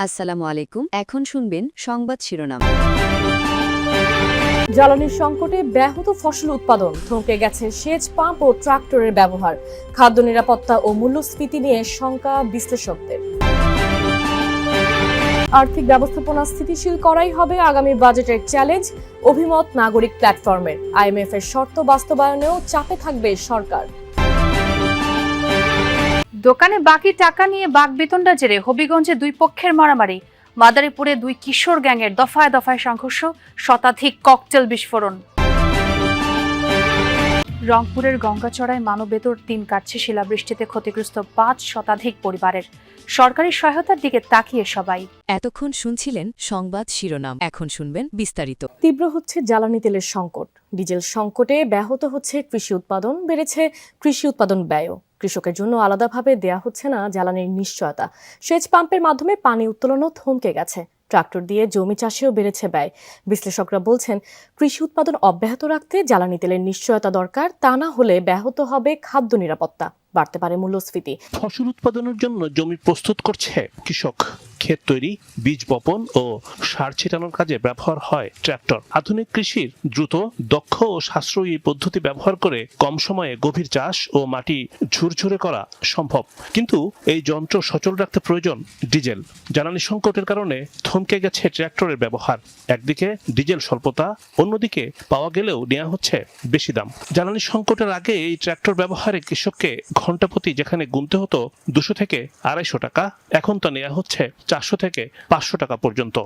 আসসালামু আলাইকুম। এখন শুনবেন সংবাদ শিরোনাম। জ্বালানির সংকটে ব্যাহত ফসল উৎপাদন, থমকে গেছে সেচ পাম্প ও ট্রাক্টরের ব্যবহার, খাদ্য নিরাপত্তা ও মূল্যস্ফীতি নিয়ে শঙ্কা বিশ্লেষকদের। আর্থিক ব্যবস্থাপনা স্থিতিশীল করাই হবে আগামী বাজেটের চ্যালেঞ্জ, অভিমত নাগরিক প্ল্যাটফর্মের। আইএমএফ এর শর্ত বাস্তবায়নেও চাপে থাকবে সরকার। দোকানে বাকি টাকা নিয়ে বাকবেতনটা জেরে হবিগঞ্জে দুই পক্ষের মারামারি, মাদারীপুরে দুই কিশোর গ্যাংয়ের দফায় দফায় সংঘর্ষ, শতাধিক ককটেল বিস্ফোরণ। রংপুরের গঙ্গাচড়ায় মানবেতর ৩ কাটছে শিলাবৃষ্টিতে ক্ষতিগ্রস্ত ৫ শতাধিক পরিবারের। সরকারি সহায়তার দিকে তাকিয়ে সবাই। এতক্ষণ শুনছিলেন সংবাদ শিরোনাম, এখন শুনবেন বিস্তারিত। তীব্র হচ্ছে জ্বালানি তেলের সংকট, ডিজেল সংকটে ব্যাহত হচ্ছে কৃষি উৎপাদন, বেড়েছে কৃষি উৎপাদন ব্যয়। কৃষকের জন্য আলাদাভাবে দেয়া হচ্ছে না জ্বালানির নিশ্চয়তা। সেচ পাম্পের মাধ্যমে পানি উত্তোলনও থমকে গেছে। ট্রাক্টর দিয়ে জমি চাষেও বেড়েছে ব্যয়। বিশ্লেষকরা বলছেন, কৃষি উৎপাদন অব্যাহত রাখতে জ্বালানি তেলের নিশ্চয়তা দরকার, তা না হলে ব্যাহত হবে খাদ্য নিরাপত্তা, বাড়তে পারে মূল্যস্ফীতি। ফসল উৎপাদনের জন্য জমি প্রস্তুত করছে কৃষক। ক্ষেত তৈরি, বীজ বপন ও সার ছিটানোর কাজে ব্যবহার হয় ট্রাক্টর। আধুনিক কৃষির দ্রুত, দক্ষ ও সাশ্রয়ী পদ্ধতি ব্যবহার করে কম সময়ে গভীর চাষ ও মাটি ঝুরঝুরে করা সম্ভব। কিন্তু এই যন্ত্র সচল রাখতে প্রয়োজন ডিজেল। জ্বালানি সংকটের কারণে থমকে গেছে ট্রাক্টরের ব্যবহার। একদিকে ডিজেল স্বল্পতা, অন্যদিকে পাওয়া গেলেও নেওয়া হচ্ছে বেশি দাম। জ্বালানি সংকটের আগে এই ট্রাক্টর ব্যবহারে কৃষককে ঘন্টাপ্রতি যেখানে গুনতে হতো ২০০ থেকে ২৫০ টাকা, এখন তা নেওয়া হচ্ছে ৪০০ থেকে ৫০০ টাকা পর্যন্ত।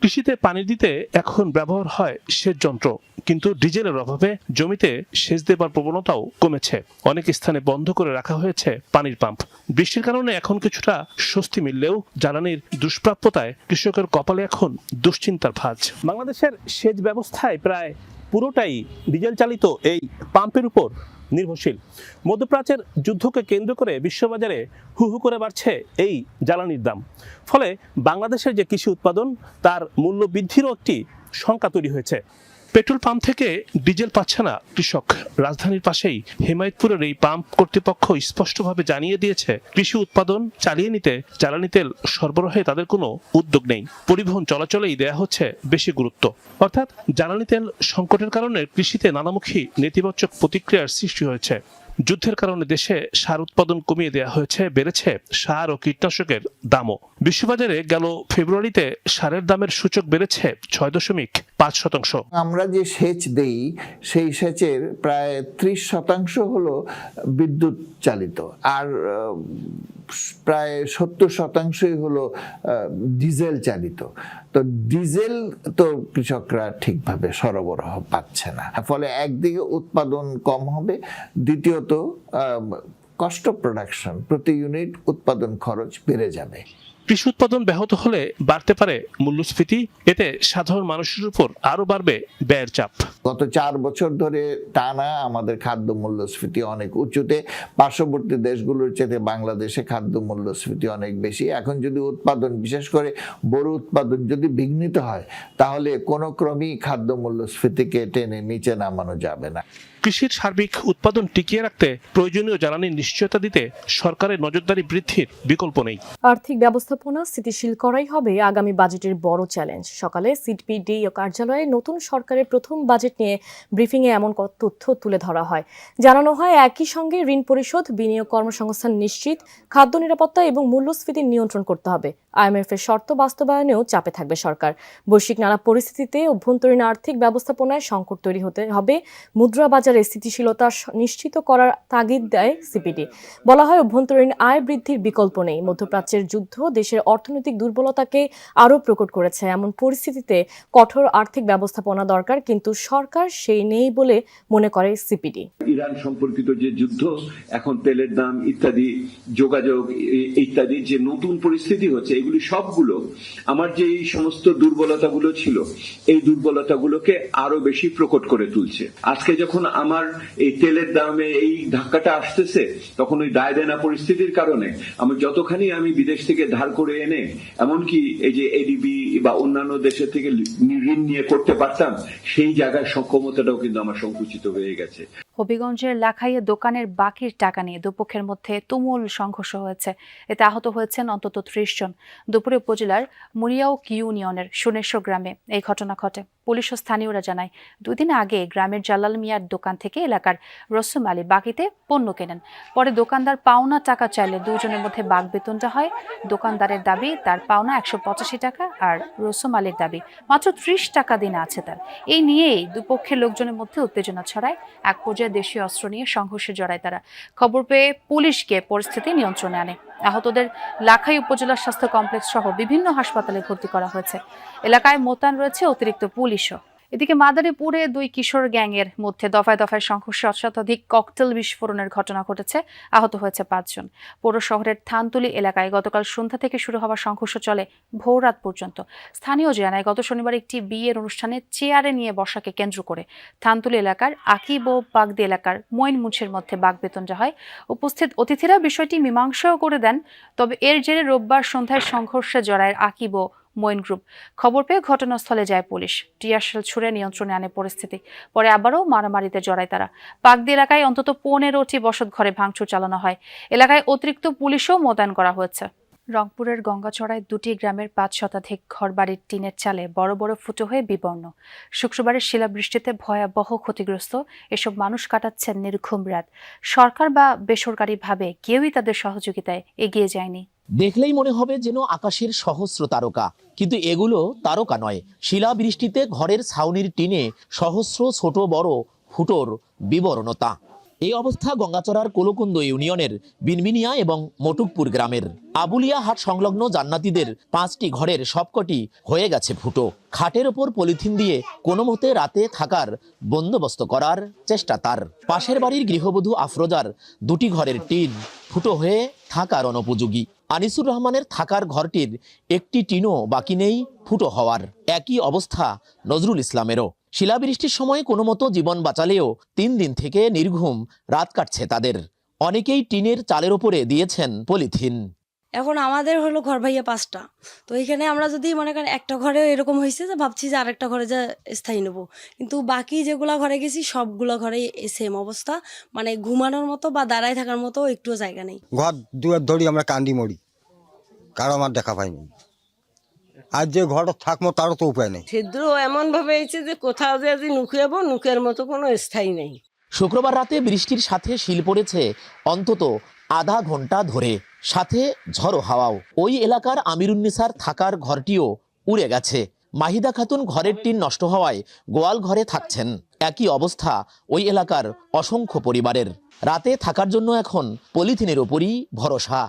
কৃষিতে পানি দিতে এখন ব্যবহার হয় সেচ যন্ত্র, কিন্তু ডিজেলের অভাবে জমিতে সেচ দেবার প্রবণতাও কমেছে। অনেক স্থানে বন্ধ করে রাখা হয়েছে পানির পাম্প। বৃষ্টির কারণে এখন কিছুটা স্বস্তি মিললেও জ্বালানির দুষ্প্রাপ্যতায় কৃষকের কপালে এখন দুশ্চিন্তার ভাঁজ। বাংলাদেশের সেচ ব্যবস্থায় প্রায় পুরোটাই ডিজেল চালিত এই পাম্পের উপর নির্ভরশীল। মধ্যপ্রাচ্যের যুদ্ধকে কেন্দ্র করে বিশ্ববাজারে হু হু করে বাড়ছে এই জ্বালানির দাম। ফলে বাংলাদেশের যে কৃষি উৎপাদন, তার মূল্য বৃদ্ধিরও একটি শঙ্কা তৈরি হয়েছে। পেট্রোল পাম্প থেকে ডিজেল পাচ্ছে না কৃষক। রাজধানীর পাশেই হেমায়েতপুরের এই পাম্প কর্তৃপক্ষ স্পষ্টভাবে জানিয়ে দিয়েছে, কৃষি উৎপাদন চালিয়ে নিতে জ্বালানি তেল সরবরাহে তাদের কোনো উদ্যোগ নেই। পরিবহন চলাচলেই দেয়া হচ্ছে বেশি গুরুত্ব। অর্থাৎ জ্বালানি তেল সংকটের কারণে কৃষিতে নানামুখী নেতিবাচক প্রতিক্রিয়ার সৃষ্টি হয়েছে। যুদ্ধের কারণে দেশে সার উৎপাদন কমিয়ে দেওয়া হয়েছে, বেড়েছে সার ও কীটনাশকের দামও। বিশ্ববাজারে গেল ফেব্রুয়ারিতে সারের দামের সূচক বেড়েছে ৬.৫%। আমরা যে সেচ দেই সেই সেচের প্রায় ৩০% হলো বিদ্যুৎ চালিত, আর প্রায় ৭০%ই হলো ডিজেল চালিত। তো ডিজেল তো কৃষকরা ঠিকভাবে সরবরাহ পাচ্ছে না, ফলে একদিকে উৎপাদন কম হবে, দ্বিতীয়ত কস্ট অফ প্রোডাকশন, প্রতি ইউনিট উৎপাদন খরচ বেড়ে যাবে। কৃষি উৎপাদন ব্যাহত হলে বাড়তে পারে মূল্যস্ফীতি, এতে সাধারণ মানুষের উপর আরো বাড়বে ব্যয়ের চাপ। গত ৪ বছর ধরে টানা আমাদের খাদ্য মূল্যস্ফীতি অনেক উঁচুতে। পার্শ্ববর্তী দেশগুলোর চেয়ে বাংলাদেশে খাদ্য মূল্যস্ফীতি অনেক বেশি। এখন যদি উৎপাদন, বিশেষ করে বড় উৎপাদন যদি বিঘ্নিত হয়, তাহলে কোনো ক্রমেই খাদ্য মূল্যস্ফীতিকে টেনে নিচে নামানো যাবে না। কৃষির সার্বিক উৎপাদন টিকিয়ে রাখতে প্রয়োজনীয় জ্বালানির নিশ্চয়তা দিতে সরকারের নজরদারি বৃদ্ধির বিকল্প নেই। আর্থিক ব্যবস্থাপনা স্থিতিশীল করাই হবে আগামী বাজেটের বড় চ্যালেঞ্জ। সকালে সিপিডি কার্যালয়ে নতুন সরকারের প্রথম বাজেট নিয়ে ব্রিফিংয়ে এমন তথ্য তুলে ধরা হয়। জানানো হয়, একই সঙ্গে ঋণ পরিশোধ, বিনিয়োগ, কর্মসংস্থান নিশ্চিত, খাদ্য নিরাপত্তা এবং মূল্যস্ফীতি নিয়ন্ত্রণ করতে হবে। আইএমএফ এর শর্ত বাস্তবায়নেও চাপে থাকবে সরকার। বৈশ্বিক নানা পরিস্থিতিতে অভ্যন্তরীণ আর্থিক ব্যবস্থাপনায় সংকট তৈরি হতে হবে, মুদ্রা বাজারে স্থিতিশীলতা নিশ্চিত করার তাগিদ দেয় সিপিডি। বলা হয়, অভ্যন্তরীণ আয় বৃদ্ধির বিকল্প নেই। মধ্যপ্রাচ্যের যুদ্ধ দেশের অর্থনৈতিক দুর্বলতাকে আরও প্রকট করেছে। এমন পরিস্থিতিতে কঠোর আর্থিক ব্যবস্থাপনা দরকার, কিন্তু সরকার সেই নেই বলে মনে করে সিপিডি। ইরান সম্পর্কিত যে যুদ্ধ, এখন তেলের দাম ইত্যাদি, যোগাযোগ ইত্যাদি যে নতুন পরিস্থিতি হচ্ছে, এগুলি সবগুলো আমার যে এই সমস্ত দুর্বলতাগুলো ছিল, এই দুর্বলতাগুলোকে আরো বেশি প্রকট করে তুলছে। আজকে যখন আমার এই তেলের দামে এই ধাক্কাটা আসতেছে, তখন ওই দায় দেনা পরিস্থিতির কারণে যতখানি আমি বিদেশ থেকে ধার করে এনে, এমনকি এই যে এডিবি বা অন্যান্য দেশের থেকে ঋণ নিয়ে করতে পারতাম, সেই জায়গার সক্ষমতাটাও কিন্তু আমার সংকুচিত হয়ে গেছে। হবিগঞ্জের লাখাইয়ে দোকানের বাকির টাকা নিয়ে দুপক্ষের মধ্যে তুমুল সংঘর্ষ হয়েছে। এতে আহত হয়েছেন অন্তত 30 জন। দুপুরে উপজেলার মুরিয়াউক ইউনিয়নের সুনেশ্বর গ্রামে এই ঘটনা ঘটে। পুলিশ ও স্থানীয়রা জানায়, 2 দিন আগে গ্রামের জালাল মিয়ার দোকান থেকে এলাকার রসুম আলী বাকিতে পণ্য কেনেন। পরে দোকানদার পাওনা টাকা চাইলে দুজনের মধ্যে বাকবিতণ্ডা হয়। দোকানদারের দাবি তার পাওনা 185 টাকা আর রসুম আলীর দাবি মাত্র 30 টাকা দিনে আছে তার। এই নিয়েই দুপক্ষের লোকজনের মধ্যে উত্তেজনা ছড়ায়। এক পর্যায়ে দেশীয় অস্ত্র নিয়ে সংঘর্ষে জড়ায় তারা। খবর পেয়ে পুলিশ গিয়ে পরিস্থিতি নিয়ন্ত্রণে আনে। আহতদের লাখাই উপজেলা স্বাস্থ্য কমপ্লেক্স সহ বিভিন্ন হাসপাতালে ভর্তি করা হয়েছে। এলাকায় মোতায়েন রয়েছে অতিরিক্ত পুলিশও। এদিকে মাদারীপুরে 2 কিশোর গ্যাংয়ের মধ্যে দফায় দফায় সংঘর্ষে শতাধিক ককটেল বিস্ফোরণের ঘটনা ঘটেছে। আহত হয়েছে 5 জন। পৌর শহরের থানতুলি এলাকায় গতকাল সন্ধ্যা থেকে শুরু হওয়া সংঘর্ষ চলে ভোররাত পর্যন্ত। স্থানীয় জানায়, গত শনিবার একটি বিয়ের অনুষ্ঠানে চেয়ারে নিয়ে বসাকে কেন্দ্র করে থানতুলি এলাকার আকিব ও বাগদি এলাকার মইন মুছের মধ্যে বাকবিতণ্ডা হয়। উপস্থিত অতিথিরা বিষয়টি মীমাংসাও করে দেন। তবে এর জেরে রোববার সন্ধ্যায় সংঘর্ষে জড়ায় আকিব ও মইন গ্রুপ। খবর পেয়ে ঘটনাস্থলে যায় পুলিশ। টিয়ারশেল ছুড়ে নিয়ন্ত্রণে আনে পরিস্থিতি। পরে আবারও মারামারিতে জড়ায় তারা। পাকদি এলাকায় অন্তত 15টি বসত ঘরে ভাঙচুর চালানো হয়। এলাকায় অতিরিক্ত পুলিশও মোতায়েন করা হয়েছে। রংপুরের গঙ্গাচড়ায় 2টি গ্রামের 5 শতাধিক ঘরবাড়ির টিনের চালে বড় বড় ফুটো হয়ে বিবর্ণ। শুক্রবারের শিলাবৃষ্টিতে ভয়াবহ ক্ষতিগ্রস্ত এসব মানুষ কাটাচ্ছেন নির্ঘুম রাত। সরকার বা বেসরকারিভাবে কেউই তাদের সহযোগিতায় এগিয়ে যায়নি। দেখলেই মনে হবে যেন আকাশের সহস্র তারকা, কিন্তু এগুলো তারকা নয়। শিলাবৃষ্টিতে ঘরের ছাউনির টিনে সহস্র ছোট বড় ফুটোর বিবর্ণতা। এই অবস্থা গঙ্গাচড়ার কোলকুন্দ ইউনিয়নের বিনবিনিয়া এবং মটুকপুর গ্রামের। আবুলিয়া হাট সংলগ্ন জান্নাতীদের 5টি ঘরের সবকটি হয়ে গেছে ফুটো। খাটের ওপর পলিথিন দিয়ে কোনো মতে রাতে থাকার বন্দোবস্ত করার চেষ্টা তার। পাশের বাড়ির গৃহবধূ আফরোজার 2টি ঘরের টিন ফুটো হয়ে থাকার অনুপযোগী। আনিসুর রহমানের থাকার ঘরটির একটি টিনও বাকি নেই ফুটো হওয়ার। একই অবস্থা নজরুল ইসলামেরও। শিলাবৃষ্টির সময় কোনো মতো জীবন বাঁচালেও 3 দিন থেকে নির্ঘুম রাত কাটছে তাদের। অনেকেই টিনের চালের ওপরে দিয়েছেন পলিথিন। এখন আমাদের হলো ঘর ভাইয়া 5টা, তো এখানে আমরা যদি মনে করেন একটা ঘরে এরকম হয়েছে যে ভাবছি যে আরেকটা ঘরে যা স্থায়ী নেবো, কিন্তু বাকি যেগুলা ঘরে গেছি সবগুলো ঘরে সেম অবস্থা, মানে ঘুমানোর মতো বা দাঁড়ায় থাকার মতো একটুও জায়গা নেই। ঘর দুয়ার ধরি আমরা কান্দি মরি, কারো আমার দেখা পাইনি। আর যে ঘর থাকবো তারও তো উপায় নেই। ছিদ্র এমন ভাবে হয়েছে যে কোথাও যে নুখেবো, নুখের মতো কোনো স্থায়ী নেই। শুক্রবার রাতে বৃষ্টির সাথে শিল পড়েছে অন্তত আধা ঘন্টা ধরে, সাথে ঝড়ো হাওয়াও। ওই এলাকার আমিরুন্নিসার থাকার ঘরটিও উড়ে গেছে। মাহিদা খাতুন ঘরের টিন নষ্ট হওয়ায় গোয়াল ঘরে থাকছেন। একই অবস্থা ওই এলাকার অসংখ্য পরিবারের। রাতে থাকার জন্য এখন পলিথিনের ওপরই ভরসা।